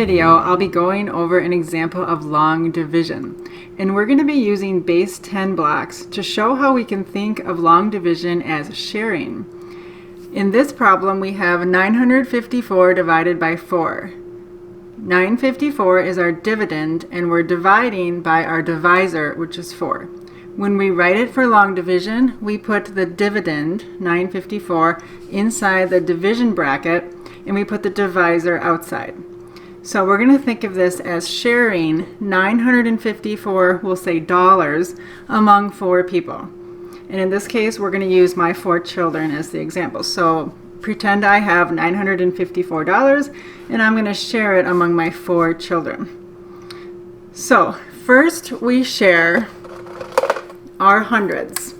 video, I'll be going over an example of long division. And we're going to be using base 10 blocks to show how we can think of long division as sharing. In this problem, we have 954 divided by 4. 954 is our dividend, and we're dividing by our divisor, which is 4. When we write it for long division, we put the dividend, 954, inside the division bracket, and we put the divisor outside. So we're going to think of this as sharing 954, we'll say dollars, among 4 people. And in this case, we're going to use my 4 children as the example. So pretend I have $954, and I'm going to share it among my 4 children. So first we share our hundreds.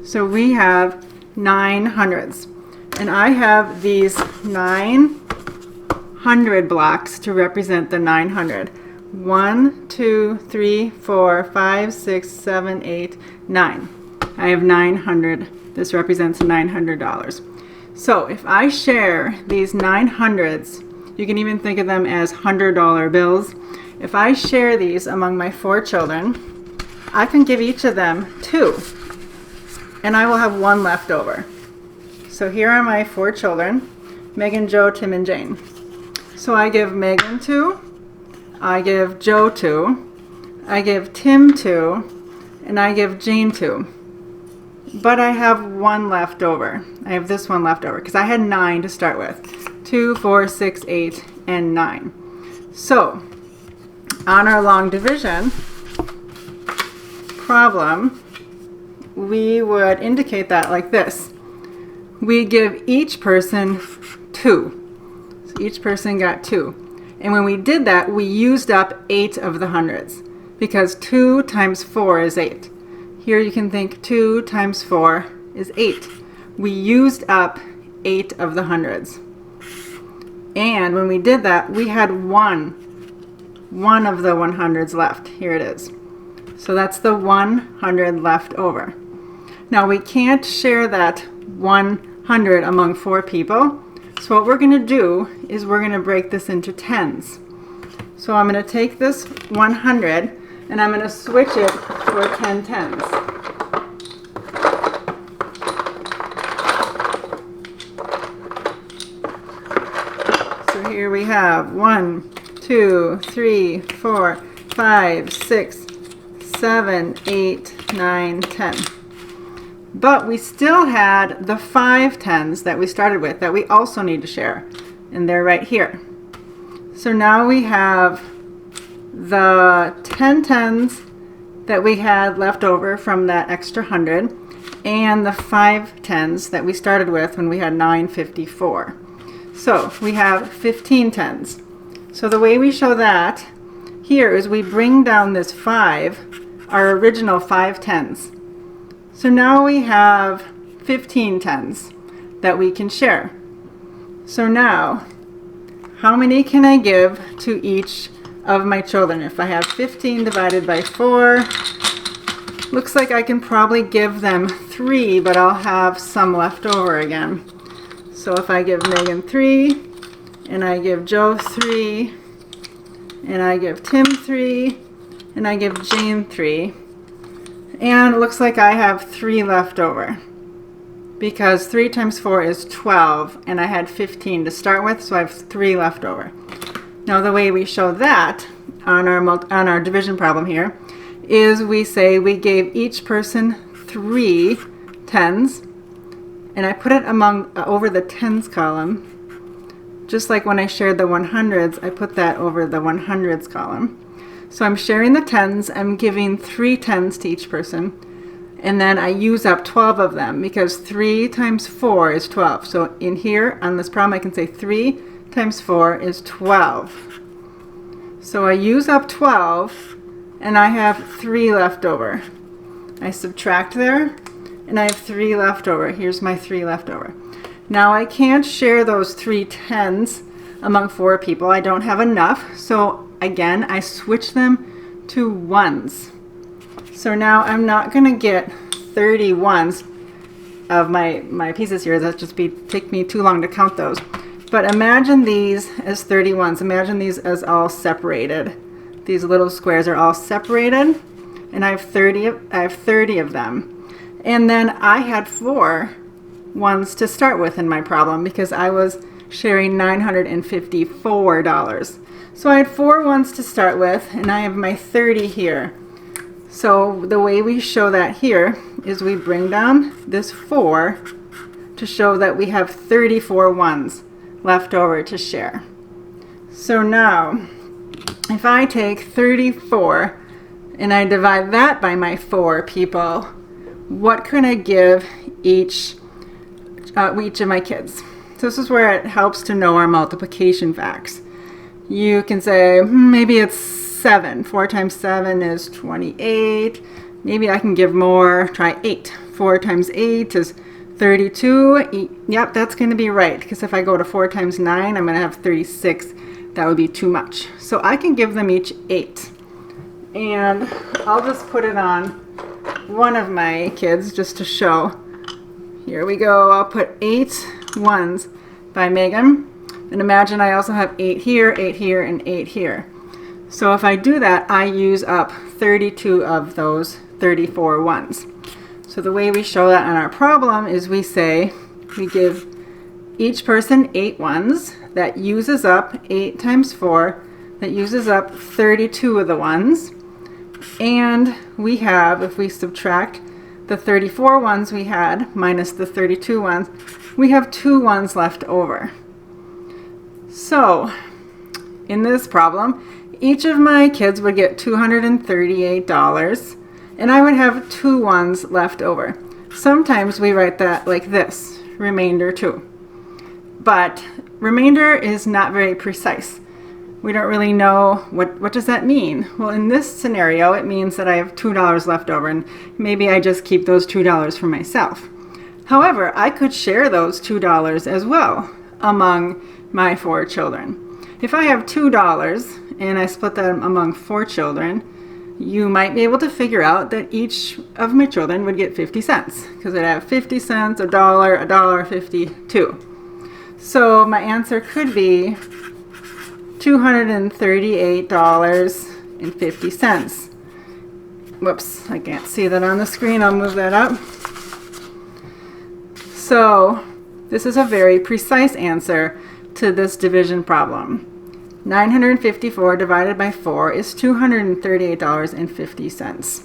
So we have 9 hundreds. And I have these 900 blocks to represent the 900. 1, 2, 3, 4, 5, 6, 7, 8, 9. I have 900. This represents $900. So if I share these 900s, you can even think of them as $100 bills. If I share these among my 4 children, I can give each of them 2, and I will have 1 left over. So here are my 4 children, Megan, Joe, Tim, and Jane. So I give Megan 2, I give Joe 2, I give Tim 2, and I give Jane 2. But I have 1 left over. I have this one left over because I had 9 to start with. 2, 4, 6, 8, and 9. So on our long division problem, we would indicate that like this. We give each person 2. So each person got 2. And when we did that, we used up 8 of the hundreds because 2 times 4 is 8. Here you can think 2 times 4 is 8. We used up 8 of the hundreds. And when we did that, we had one of the 100s left. Here it is. So that's the 100 left over. Now we can't share that 100 among 4 people. So what we're going to do is we're going to break this into tens. So I'm going to take this 100 and I'm going to switch it for 10 tens. So here we have 1, 2, 3, 4, 5, 6, 7, 8, 9, 10. But we still had the 5 tens that we started with that we also need to share, and they're right here. So now we have the 10 tens that we had left over from that extra 100 and the 5 tens that we started with when we had 954. So we have 15 tens. So the way we show that here is we bring down this 5, our original 5 tens. So now we have 15 tens that we can share. So now, how many can I give to each of my children? If I have 15 divided by 4, looks like I can probably give them 3, but I'll have some left over again. So if I give Megan 3, and I give Joe 3, and I give Tim 3, and I give Jane 3, and it looks like I have 3 left over because 3 times 4 is 12, and I had 15 to start with, so I have 3 left over. Now the way we show that on our division problem here is we say we gave each person 3 tens, and I put it over the tens column. Just like when I shared the 100s, I put that over the 100s column. So I'm sharing the tens, I'm giving 3 tens to each person, and then I use up 12 of them because 3 times 4 is 12. So in here, on this problem, I can say 3 times 4 is 12. So I use up 12, and I have 3 left over. I subtract there, and I have 3 left over. Here's my 3 left over. Now I can't share those 3 tens among 4 people. I don't have enough, so again, I switch them to 1s. So now I'm not going to get 30 ones of my pieces here. That'll just take me too long to count those. But imagine these as 31s. Imagine these as all separated. These little squares are all separated, and I have 30 of them. And then I had 4 ones to start with in my problem because I was sharing $954. So I had 4 ones to start with, and I have my 30 here. So the way we show that here is we bring down this 4 to show that we have 34 ones left over to share. So now, if I take 34 and I divide that by my 4 people, what can I give each of my kids? So this is where it helps to know our multiplication facts. You can say, maybe it's 7. 4 times 7 is 28. Maybe I can give more. Try 8. 4 times 8 is 32. Yep, that's going to be right, because if I go to 4 times 9, I'm going to have 36. That would be too much. So I can give them each 8. And I'll just put it on one of my kids just to show. Here we go. I'll put 8 ones by Megan. And imagine I also have 8 here, and 8 here. So if I do that, I use up 32 of those 34 ones. So the way we show that on our problem is we say we give each person 8 ones. That uses up 8 times 4. That uses up 32 of the ones. And we have, if we subtract the 34 ones we had minus the 32 ones, we have 2 ones left over. So in this problem, each of my kids would get $238, and I would have 2 ones left over. Sometimes we write that like this, remainder 2. But remainder is not very precise. We don't really know what does that mean. Well, in this scenario, it means that I have $2 left over, and maybe I just keep those $2 for myself. However, I could share those $2 as well among my 4 children. If I have $2 and I split them among 4 children, you might be able to figure out that each of my children would get 50 cents, because I'd have 50 cents, $1, $1.52. So my answer could be $238.50. Whoops, I can't see that on the screen. I'll move that up. So this is a very precise answer to this division problem. 954 divided by 4 is $238.50.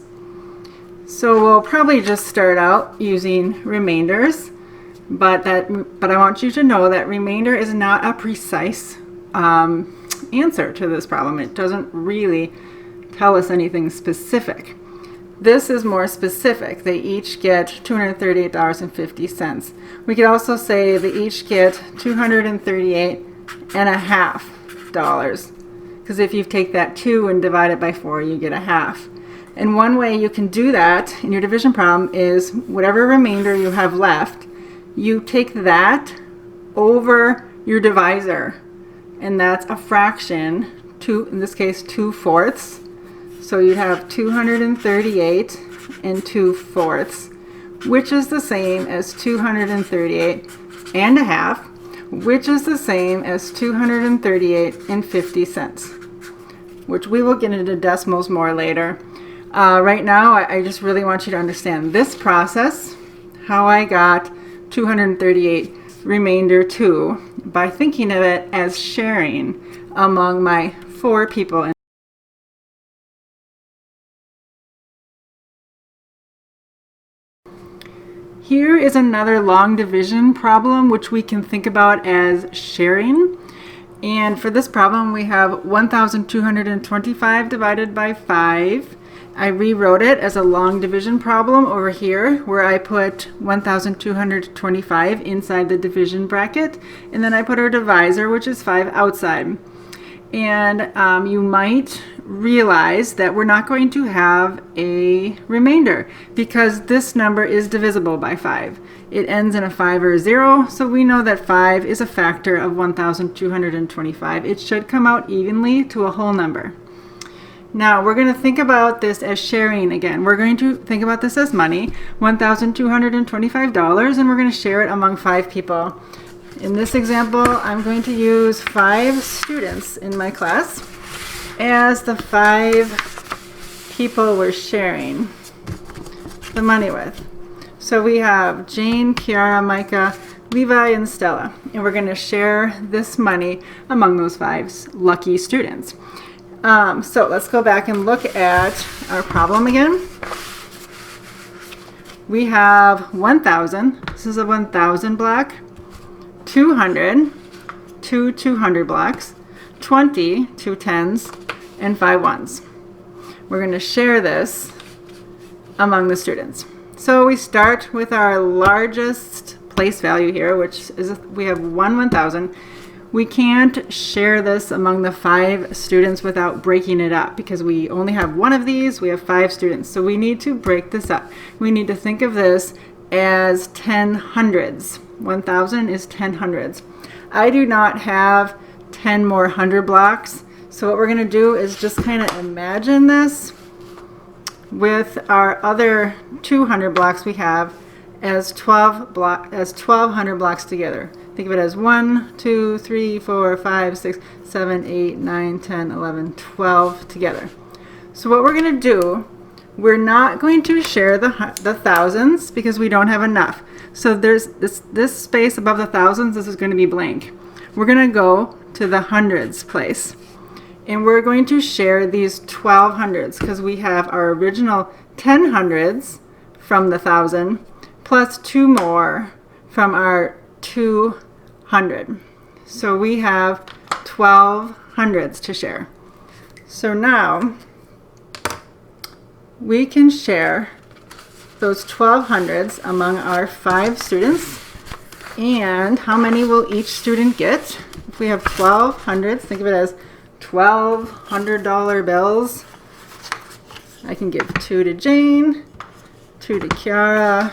So we'll probably just start out using remainders, but I want you to know that remainder is not a precise answer to this problem. It doesn't really tell us anything specific. This is more specific. They each get $238.50. We could also say they each get $238.50, because if you take that 2 and divide it by 4, you get a half. And one way you can do that in your division problem is whatever remainder you have left, you take that over your divisor, and that's a fraction, in this case 2/4. So you'd have 238 and 2/4, which is the same as 238.5, which is the same as 238.50, which we will get into decimals more later. Right now, I just really want you to understand this process, how I got 238 remainder 2 by thinking of it as sharing among my 4 people. Here is another long division problem which we can think about as sharing. And for this problem we have 1,225 divided by 5. I rewrote it as a long division problem over here, where I put 1,225 inside the division bracket, and then I put our divisor, which is 5, outside. And you might realize that we're not going to have a remainder because this number is divisible by 5. It ends in a 5 or a 0, so we know that 5 is a factor of 1,225. It should come out evenly to a whole number. Now we're going to think about this as sharing again. We're going to think about this as money, $1,225, and we're going to share it among 5 people. in this example, I'm going to use 5 students in my class as the 5 people we're sharing the money with. So we have Jane, Kiara, Micah, Levi, and Stella, and we're going to share this money among those 5 lucky students. So let's go back and look at our problem again. We have 1,000. This is a 1,000 block. 200, 2 200 blocks, 20, 2 tens, and 5 ones. We're going to share this among the students. So we start with our largest place value here, which is we have 1,000. We can't share this among the 5 students without breaking it up because we only have one of these. We have 5 students. So we need to break this up. We need to think of this as 10 hundreds. 1,000 is 10 hundreds. I do not have 10 more 100 blocks. So what we're going to do is just kind of imagine this with our other 200 blocks we have as 1,200 blocks together. Think of it as 1, 2, 3, 4, 5, 6, 7, 8, 9, 10, 11, 12 together. So what we're going to do, we're not going to share the thousands because we don't have enough. So there's this space above the thousands, this is going to be blank. We're going to go to the hundreds place. And we're going to share these 12 hundreds because we have our original 10 hundreds from the 1,000 plus 2 more from our 200. So we have 12 hundreds to share. So now we can share those 12 hundreds among our 5 students. And how many will each student get? If we have 12 hundreds, think of it as 12 $100 bills. I can give 2 to Jane, 2 to Kiara,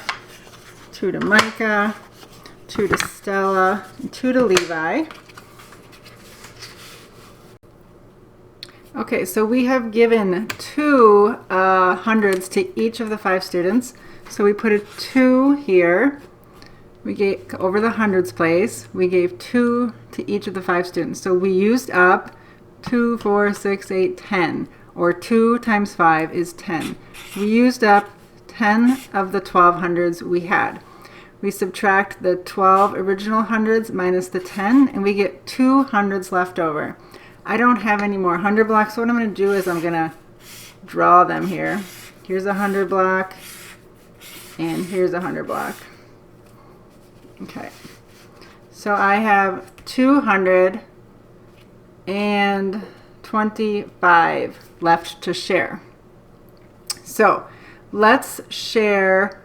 2 to Micah, 2 to Stella, and 2 to Levi. Okay, so we have given 2 hundreds to each of the 5 students. So we put a 2 here. We gave over the hundreds place. We gave 2 to each of the 5 students. So we used up 2, 4, 6, 8, 10, or 2 times 5 is 10. We used up 10 of the 12 hundreds we had. We subtract the 12 original hundreds minus the 10, and we get 2 hundreds left over. I don't have any more 100 blocks, so what I'm going to do is I'm going to draw them here. Here's a 100 block, and here's a 100 block. Okay, so I have 225 left to share. So let's share.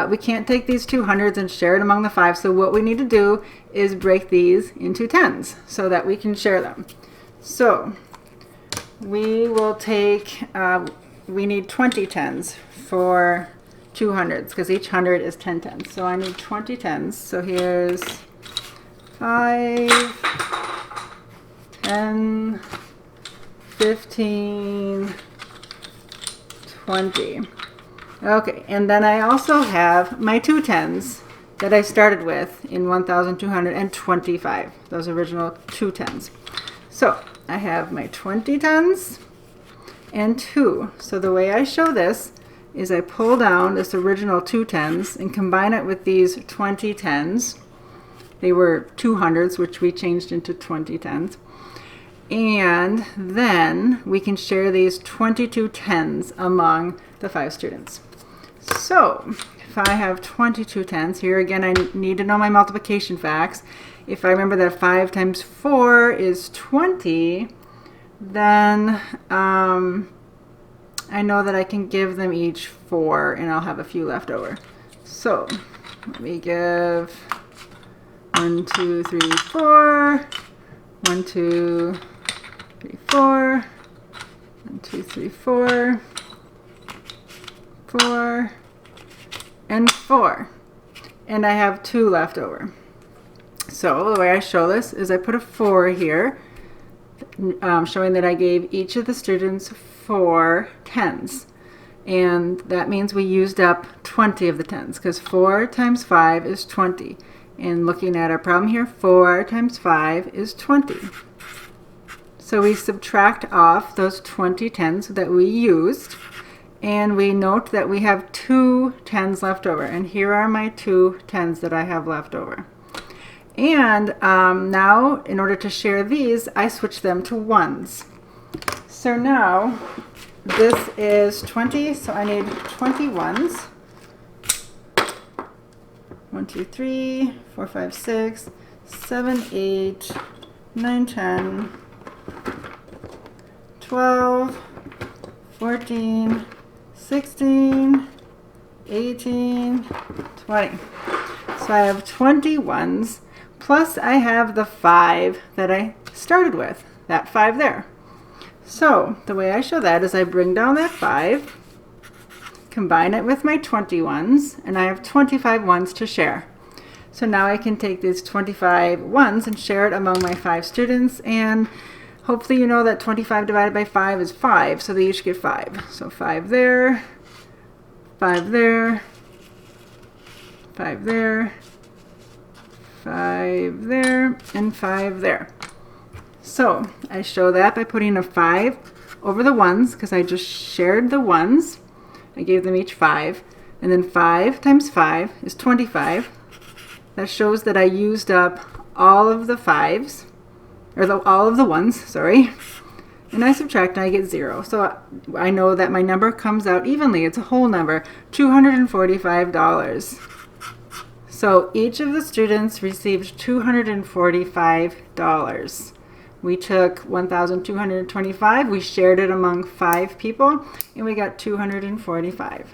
We can't take these 200s and share it among the 5, so what we need to do is break these into tens so that we can share them. So we will take, we need 20 tens for 200s because each 100 is 10 tens. So I need 20 tens. So here's 5, 10, 15, 20. Okay, and then I also have my 2 tens that I started with in 1,225, those original 2 tens. So I have my 20 tens and 2. So the way I show this is I pull down this original 2 tens and combine it with these 20 tens. They were 200s, which we changed into 20 tens. And then we can share these 22 tens among the 5 students. So if I have 22 tens, here again I need to know my multiplication facts. If I remember that 5 times 4 is 20, then I know that I can give them each 4 and I'll have a few left over. So let me give 1, 2, 3, 4, 1, 2, 3, 4, 1, 2, 3, 4, 4, and 4. And I have 2 left over. So the way I show this is I put a 4 here, showing that I gave each of the students 4 tens. And that means we used up 20 of the tens, because 4 times 5 is 20. And looking at our problem here, 4 times 5 is 20. So we subtract off those 20 tens that we used, and we note that we have 2 tens left over. And here are my 2 tens that I have left over. And now, in order to share these, I switch them to ones. So now, this is 20, so I need 20 ones. 1, 2, 3, 4, 5, 6, 7, 8, 9, 10, 12, 14, 16, 18, 20. So I have 20 ones, plus I have the 5 that I started with, that 5 there. So the way I show that is I bring down that 5, combine it with my 20 ones, and I have 25 ones to share. So now I can take these 25 ones and share it among my 5 students, and hopefully you know that 25 divided by 5 is 5, so they each get 5. So 5 there, 5 there, 5 there, 5 there, and 5 there. So I show that by putting a 5 over the ones, because I just shared the ones. I gave them each 5, and then 5 times 5 is 25. That shows that I used up all of the 5s, or all of the ones, sorry. And I subtract and I get 0. So I know that my number comes out evenly. It's a whole number, $245. So each of the students received $245. We took 1,225, we shared it among 5 people, and we got $245.